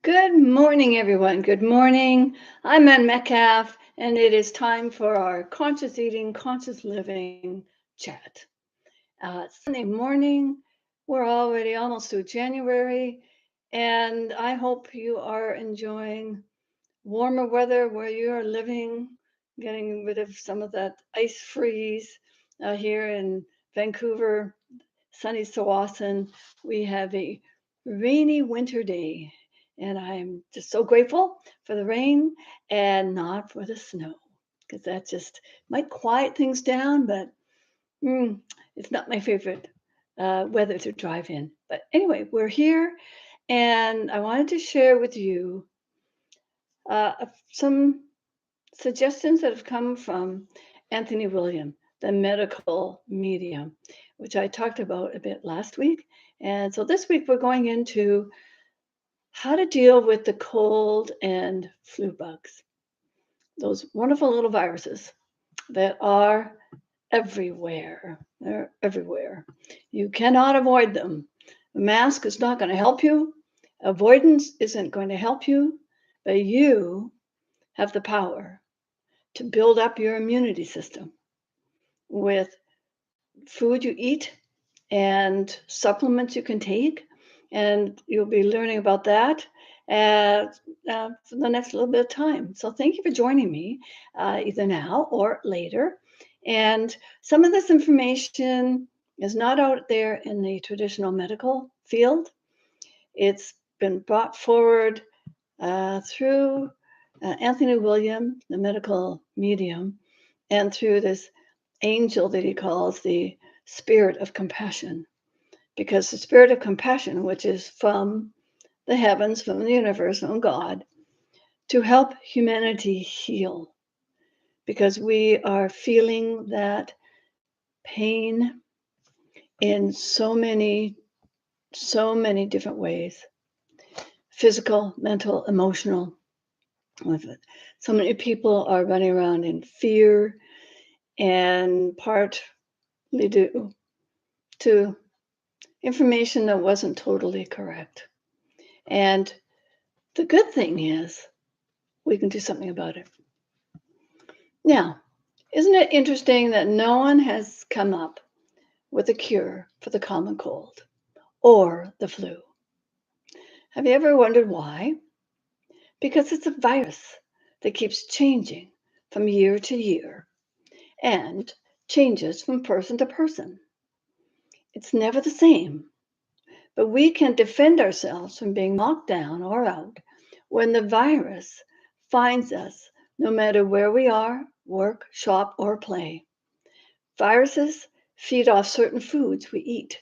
Good morning, everyone. Good morning. I'm Ann Metcalf, and it is time for our conscious eating, conscious living chat. It's Sunday morning. We're already almost through January, and I hope you are enjoying warmer weather where you are living, getting rid of some of that ice freeze here in Vancouver, sunny Sawasan. We have a rainy winter day, and I'm just so grateful for the rain and not for the snow because that just might quiet things down, but mm, it's not my favorite weather to drive in. But anyway, we're here, and I wanted to share with you some suggestions that have come from Anthony William, the medical medium, which I talked about a bit last week. And so this week we're going into how to deal with the cold and flu bugs, those wonderful little viruses that are everywhere. They're everywhere. You cannot avoid them. A mask is not going to help you. Avoidance isn't going to help you, but you have the power to build up your immunity system with food you eat and supplements you can take. And you'll be learning about that for the next little bit of time. So thank you for joining me either now or later. And some of this information is not out there in the traditional medical field. It's been brought forward through Anthony William, the medical medium, and through this angel that he calls the spirit of compassion. Because the spirit of compassion, which is from the heavens, from the universe, from God, to help humanity heal. Because we are feeling that pain in so many different ways, physical, mental, emotional. So many people are running around in fear, and partly due to information that wasn't totally correct. And the good thing is we can do something about it. Now, isn't it interesting that no one has come up with a cure for the common cold or the flu? Have you ever wondered why? Because it's a virus that keeps changing from year to year and changes from person to person. It's never the same, but we can defend ourselves from being knocked down or out when the virus finds us, no matter where we are, work, shop, or play. Viruses feed off certain foods we eat,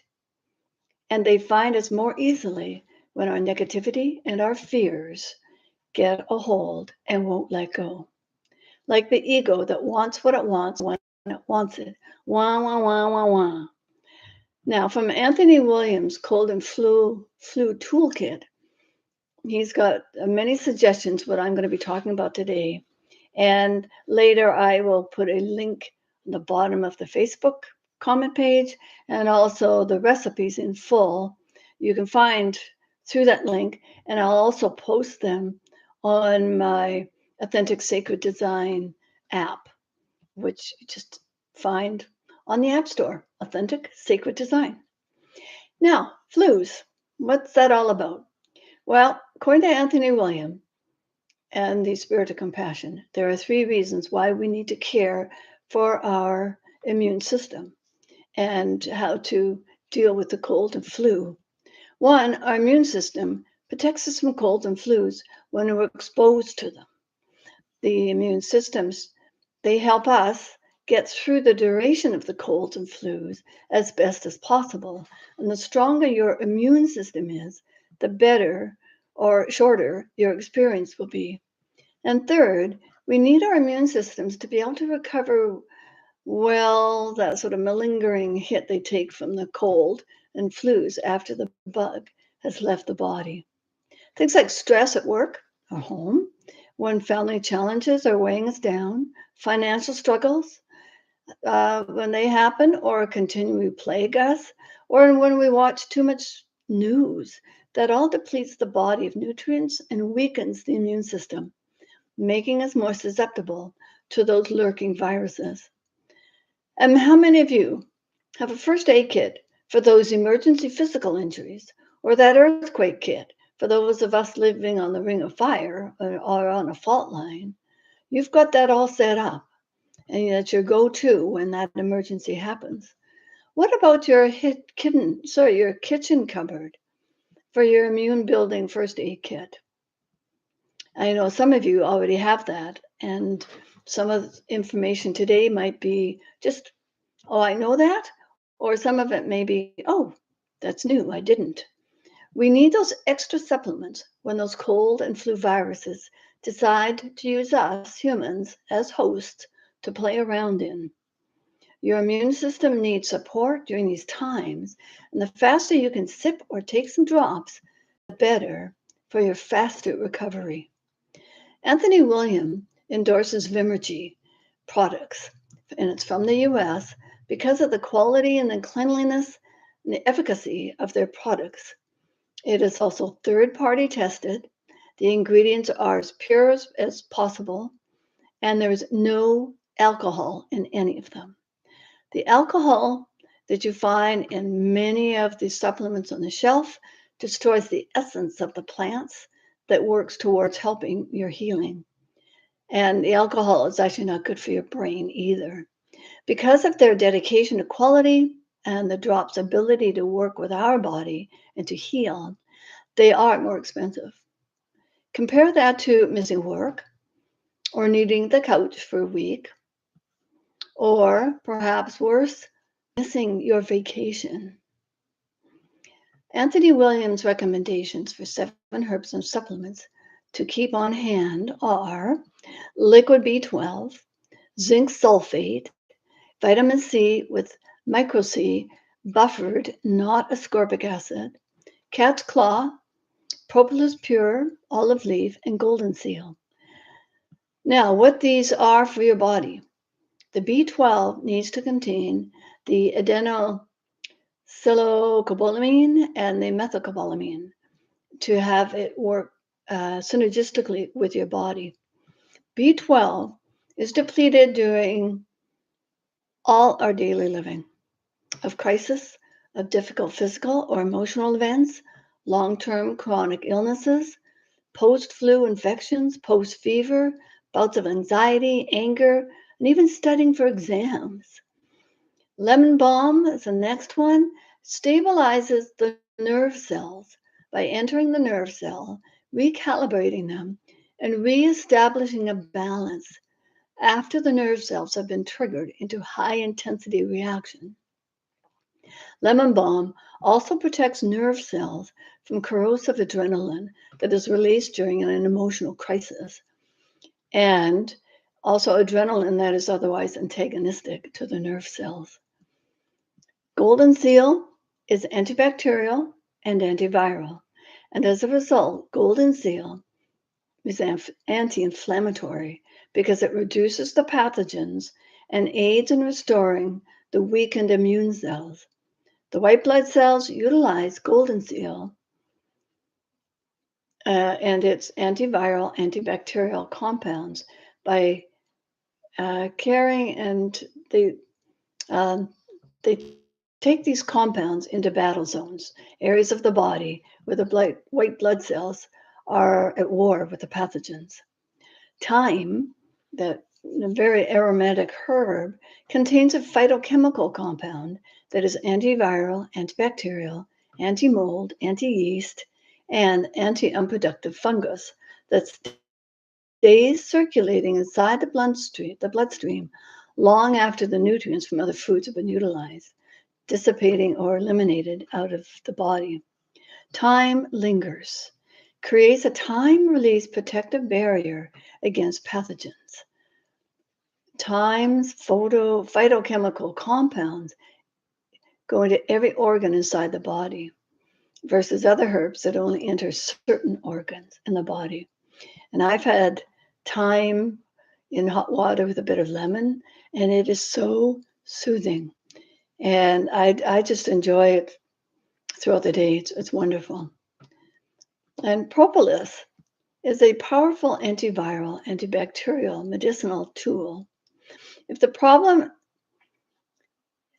and they find us more easily when our negativity and our fears get a hold and won't let go. Like the ego that wants what it wants when it wants it. Wah, wah, wah, wah, wah. Now, from Anthony Williams' Cold and Flu Toolkit, he's got many suggestions what I'm going to be talking about today. And later I will put a link on the bottom of the Facebook comment page and also the recipes in full you can find through that link. And I'll also post them on my Authentic Sacred Design app, which you just find on the App Store, Authentic Sacred Design. Now, flus, what's that all about? Well, according to Anthony William and the Spirit of Compassion, there are three reasons why we need to care for our immune system and how to deal with the cold and flu. One, our immune system protects us from colds and flus when we're exposed to them. The immune systems, they help us get through the duration of the colds and flus as best as possible. And the stronger your immune system is, the better or shorter your experience will be. And third, we need our immune systems to be able to recover well that sort of malingering hit they take from the cold and flus after the bug has left the body. Things like stress at work or home, when family challenges are weighing us down, financial struggles, when they happen or continually plague us, or when we watch too much news That all depletes the body of nutrients and weakens the immune system, making us more susceptible to those lurking viruses. And how many of you have a first aid kit for those emergency physical injuries, or that earthquake kit for those of us living on the ring of fire or on a fault line? You've got that all set up, and that's your go-to when that emergency happens. What about your your kitchen cupboard for your immune building first aid kit? I know some of you already have that, and some of the information today might be just, oh, I know that, or some of it may be, oh, that's new, I didn't. We need those extra supplements when those cold and flu viruses decide to use us humans as hosts to play around in. Your immune system needs support during these times, and the faster you can sip or take some drops, the better for your faster recovery. Anthony William endorses Vimergy products, and it's from the US because of the quality and the cleanliness and the efficacy of their products. It is also third-party tested. The ingredients are as pure as possible, and there is no alcohol in any of them. The alcohol that you find in many of the supplements on the shelf destroys the essence of the plants that works towards helping your healing. And the alcohol is actually not good for your brain either. Because of their dedication to quality and the drop's ability to work with our body and to heal, they are more expensive. Compare that to missing work or needing the couch for a week, or perhaps worse, missing your vacation. Anthony Williams' recommendations for 7 herbs and supplements to keep on hand are liquid B12, zinc sulfate, vitamin C with micro C, buffered, not ascorbic acid, cat's claw, propolis pure, olive leaf, and golden seal. Now, what these are for your body. The B12 needs to contain the adenosylcobalamin and the methylcobalamin to have it work synergistically with your body. B12 is depleted during all our daily living, of crisis, of difficult physical or emotional events, long-term chronic illnesses, post-flu infections, post-fever, bouts of anxiety, anger, and even studying for exams. Lemon balm is the next one, stabilizes the nerve cells by entering the nerve cell, recalibrating them, and reestablishing a balance after the nerve cells have been triggered into high intensity reaction. Lemon balm also protects nerve cells from corrosive adrenaline that is released during an emotional crisis, and also adrenaline that is otherwise antagonistic to the nerve cells. Golden seal is antibacterial and antiviral, and as a result, golden seal is anti-inflammatory because it reduces the pathogens and aids in restoring the weakened immune cells. The white blood cells utilize golden seal and its antiviral, antibacterial compounds by carrying, and they take these compounds into battle zones, areas of the body where the white blood cells are at war with the pathogens. Thyme, that very aromatic herb, contains a phytochemical compound that is antiviral, antibacterial, anti-mold, anti-yeast, and anti-unproductive fungus that stays circulating inside the bloodstream long after the nutrients from other foods have been utilized, dissipating or eliminated out of the body. Thyme lingers, creates a time-release protective barrier against pathogens. Thyme's phytochemical compounds go into every organ inside the body versus other herbs that only enter certain organs in the body. And I've had thyme in hot water with a bit of lemon, and it is so soothing. And I just enjoy it throughout the day. It's wonderful. And propolis is a powerful antiviral, antibacterial, medicinal tool. If the problem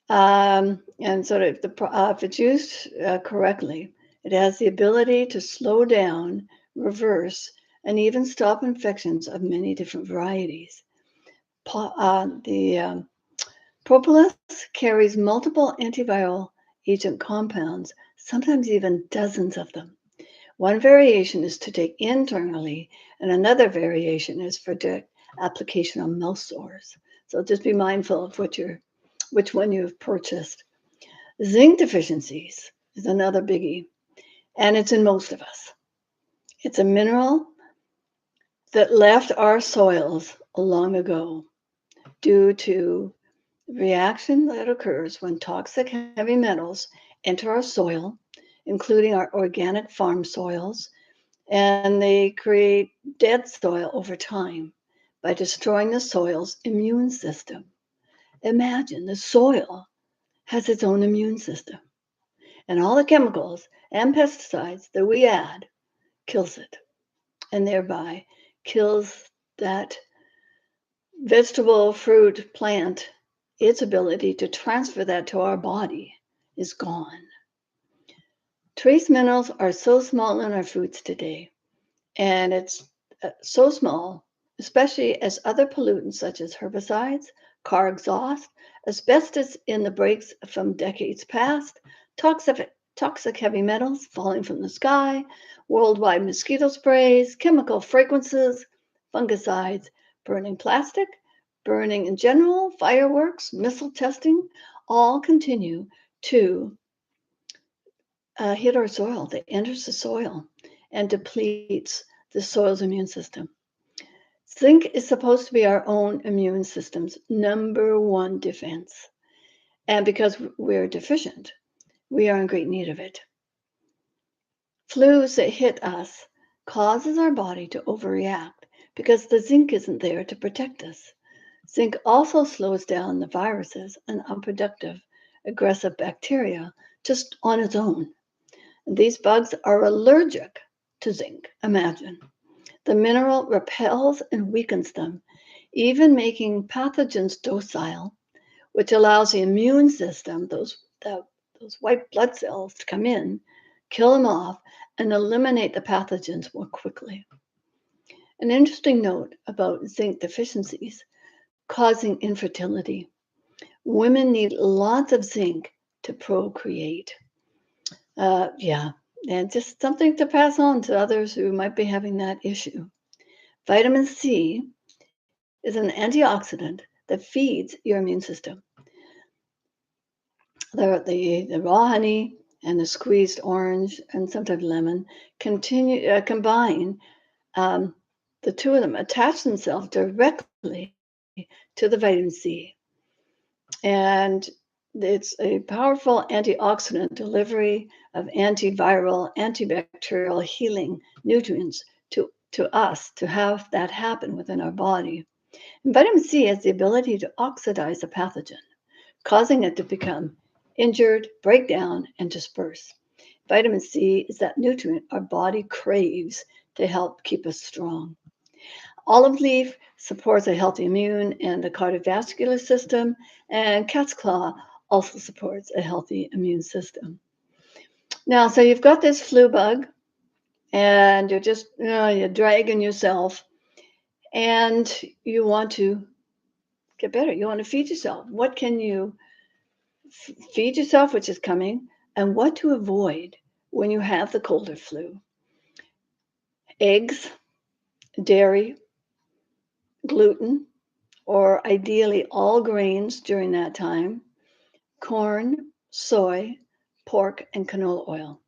and sort of if it's used correctly, it has the ability to slow down, reverse, and even stop infections of many different varieties. The propolis carries multiple antiviral agent compounds, sometimes even dozens of them. One variation is to take internally, and another variation is for direct application on mouth sores. So just be mindful of which one you've purchased. Zinc deficiencies is another biggie, and it's in most of us. It's a mineral that left our soils long ago due to reaction that occurs when toxic heavy metals enter our soil, including our organic farm soils, and they create dead soil over time by destroying the soil's immune system. Imagine the soil has its own immune system, and all the chemicals and pesticides that we add kills it, and thereby kills that vegetable, fruit, plant. Its ability to transfer that to our body is gone. Trace minerals are so small in our foods today, and it's so small, especially as other pollutants such as herbicides, car exhaust, asbestos in the brakes from decades past, toxic heavy metals falling from the sky, worldwide mosquito sprays, chemical fragrances, fungicides, burning plastic, burning in general, fireworks, missile testing, all continue to hit our soil. That enters the soil and depletes the soil's immune system. Zinc is supposed to be our own immune system's number one defense. And because we're deficient, we are in great need of it. Flus that hit us causes our body to overreact because the zinc isn't there to protect us. Zinc also slows down the viruses and unproductive, aggressive bacteria just on its own. These bugs are allergic to zinc, imagine. The mineral repels and weakens them, even making pathogens docile, which allows the immune system, those white blood cells, to come in, kill them off, and eliminate the pathogens more quickly. An interesting note about zinc deficiencies causing infertility. Women need lots of zinc to procreate. Yeah, and just something to pass on to others who might be having that issue. Vitamin C is an antioxidant that feeds your immune system. The raw honey and the squeezed orange and sometimes lemon combine. Um, the two of them attach themselves directly to the vitamin C, and it's a powerful antioxidant delivery of antiviral, antibacterial healing nutrients to us to have that happen within our body. And vitamin C has the ability to oxidize a pathogen, causing it to become injured, break down, and disperse. Vitamin C is that nutrient our body craves to help keep us strong. Olive leaf supports a healthy immune and the cardiovascular system, and cat's claw also supports a healthy immune system. Now, so you've got this flu bug, and you're just you're dragging yourself, and you want to get better. You want to feed yourself. What can you feed yourself, which is coming, and what to avoid when you have the cold or flu? Eggs, dairy, gluten, or ideally all grains during that time, corn, soy, pork, and canola oil.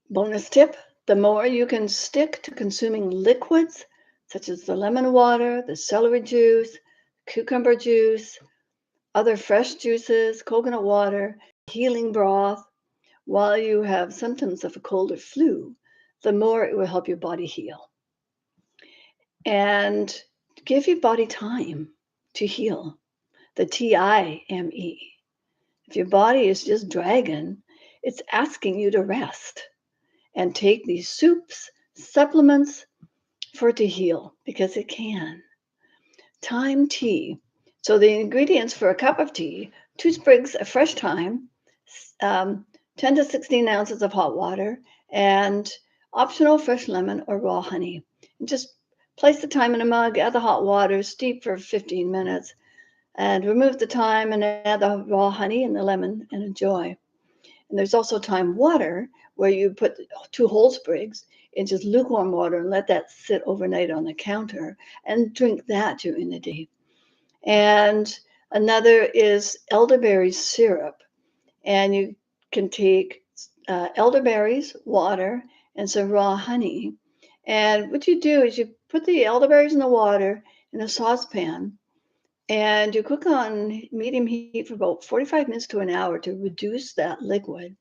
Bonus tip, the more you can stick to consuming liquids, such as the lemon water, the celery juice, cucumber juice, other fresh juices, coconut water, healing broth, while you have symptoms of a cold or flu, the more it will help your body heal. And give your body time to heal. The TIME. If your body is just dragging, it's asking you to rest. and take these soups, supplements for it to heal, because it can. Thyme tea. So the ingredients for a cup of tea: 2 sprigs of fresh thyme, um, 10 to 16 ounces of hot water, and optional fresh lemon or raw honey. And just place the thyme in a mug, add the hot water, steep for 15 minutes, and remove the thyme and add the raw honey and the lemon and enjoy. And there's also thyme water, where you put 2 whole sprigs in just lukewarm water and let that sit overnight on the counter and drink that during the day. And another is elderberry syrup. And you can take elderberries, water, and some raw honey. And what you do is you put the elderberries in the water in a saucepan, and you cook on medium heat for about 45 minutes to an hour to reduce that liquid.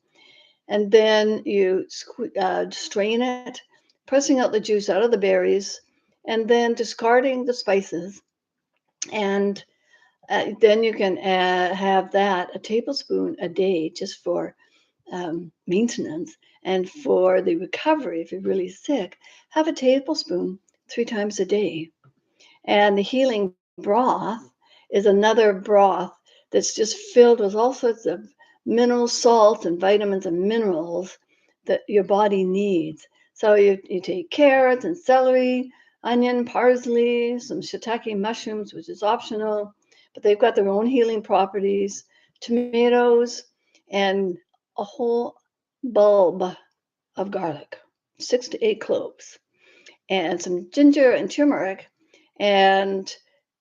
And then you strain it, pressing out the juice out of the berries, and then discarding the spices. And then you can have that a tablespoon a day, just for maintenance. And for the recovery, if you're really sick, have a tablespoon 3 times a day. And the healing broth is another broth that's just filled with all sorts of minerals, salts, and vitamins and minerals that your body needs. So you take carrots and celery, onion, parsley, some shiitake mushrooms, which is optional, but they've got their own healing properties, tomatoes, and a whole bulb of garlic, 6 to 8 cloves, and some ginger and turmeric, and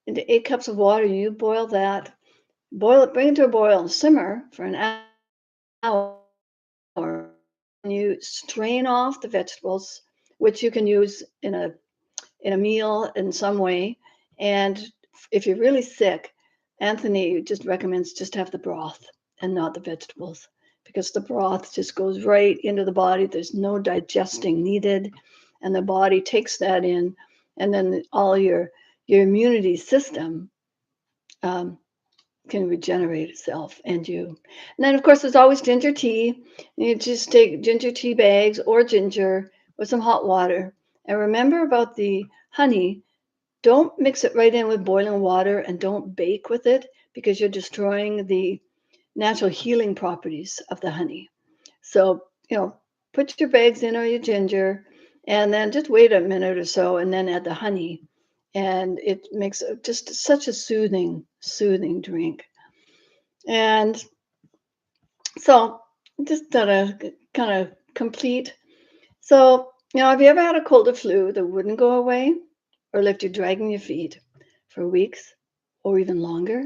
into 8 cups of water. You boil that, boil it, bring it to a boil, and simmer for an hour. And you strain off the vegetables, which you can use in a meal in some way. And if you're really sick, Anthony just recommends just have the broth and not the vegetables, because the broth just goes right into the body. There's no digesting needed, and the body takes that in, and then all your immunity system um, can regenerate itself and you. And then, of course, there's always ginger tea. You just take ginger tea bags or ginger with some hot water. And remember about the honey: don't mix it right in with boiling water, and don't bake with it, because you're destroying the natural healing properties of the honey. So, put your bags in or your ginger, and then just wait a minute or so, and then add the honey. And it makes just such a soothing drink. And so, just to kind of complete. So, have you ever had a cold or flu that wouldn't go away, or left you dragging your feet for weeks or even longer?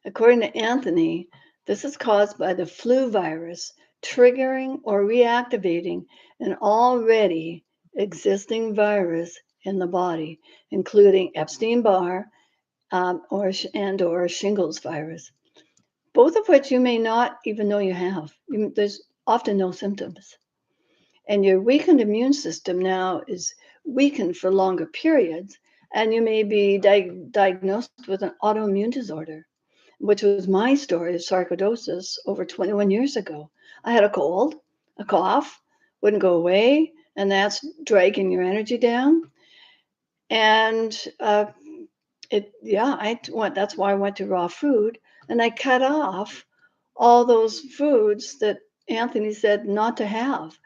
According to Anthony, this is caused by the flu virus triggering or reactivating an already existing virus in the body, including Epstein-Barr or shingles virus, both of which you may not even know you have. There's often no symptoms. And your weakened immune system now is weakened for longer periods, and you may be diagnosed with an autoimmune disorder, which was my story of sarcoidosis over 21 years ago. I had a cold, a cough, wouldn't go away, and that's dragging your energy down. And that's why I went to raw food, and I cut off all those foods that Anthony said not to have.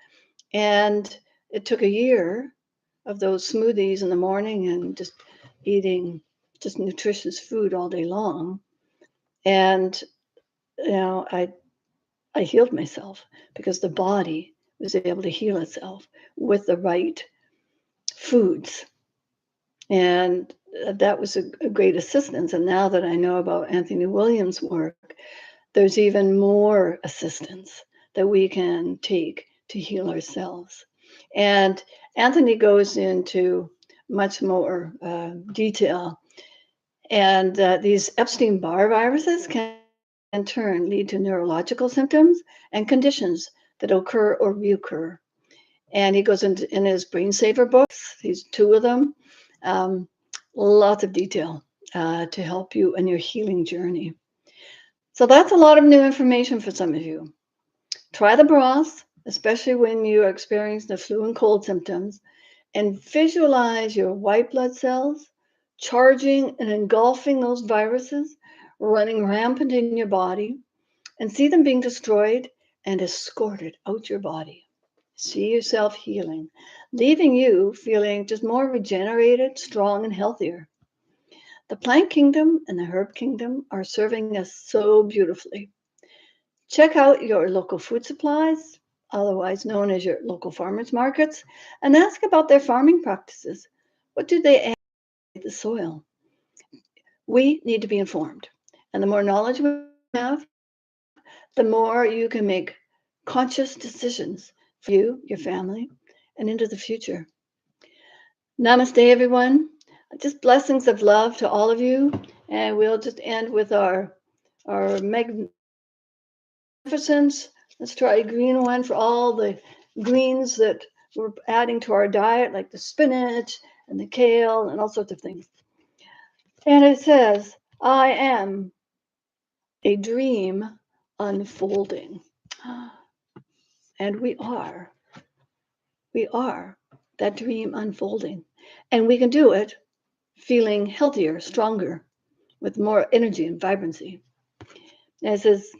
And it took a year of those smoothies in the morning and just eating just nutritious food all day long. And I healed myself, because the body was able to heal itself with the right foods. And that was a great assistance. And now that I know about Anthony Williams' work, there's even more assistance that we can take to heal ourselves. And Anthony goes into much more detail. And these Epstein-Barr viruses can in turn lead to neurological symptoms and conditions that occur or reoccur. And he goes into in his Brain Saver books, these 2 of them, lots of detail to help you in your healing journey. So that's a lot of new information for some of you. Try the broth, especially when you experience the flu and cold symptoms, and visualize your white blood cells charging and engulfing those viruses, running rampant in your body, and see them being destroyed and escorted out your body. See yourself healing, leaving you feeling just more regenerated, strong, and healthier. The plant kingdom and the herb kingdom are serving us so beautifully. Check out your local food supplies, otherwise known as your local farmers markets, and ask about their farming practices. What do they add to the soil? We need to be informed. And the more knowledge we have, the more you can make conscious decisions for you, your family, and into the future. Namaste, everyone. Just blessings of love to all of you. And we'll just end with our magnificence. Let's try a green one for all the greens that we're adding to our diet, like the spinach and the kale and all sorts of things. And it says, I am a dream unfolding. And we are that dream unfolding. And we can do it feeling healthier, stronger, with more energy and vibrancy. And it says,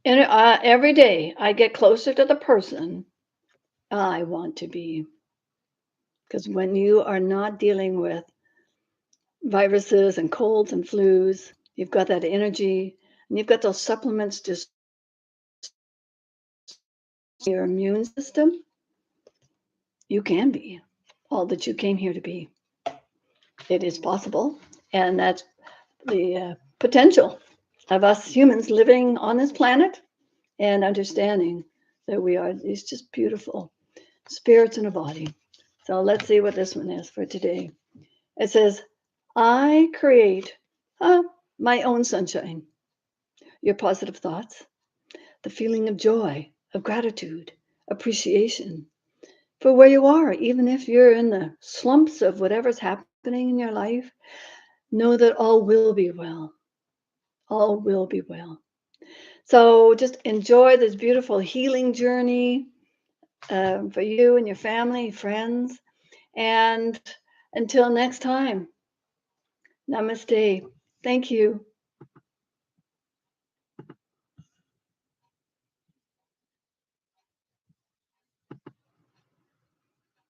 every day I get closer to the person I want to be. Because when you are not dealing with viruses and colds and flus, you've got that energy and you've got those supplements just your immune system, you can be all that you came here to be. It is possible. And that's the potential of us humans living on this planet and understanding that we are these just beautiful spirits in a body. So let's see what this one is for today. It says, I create my own sunshine. Your positive thoughts, the feeling of joy, of gratitude, appreciation for where you are, even if you're in the slumps of whatever's happening in your life, know that all will be well. All will be well. So just enjoy this beautiful healing journey for you and your family, friends. And until next time, namaste. Thank you.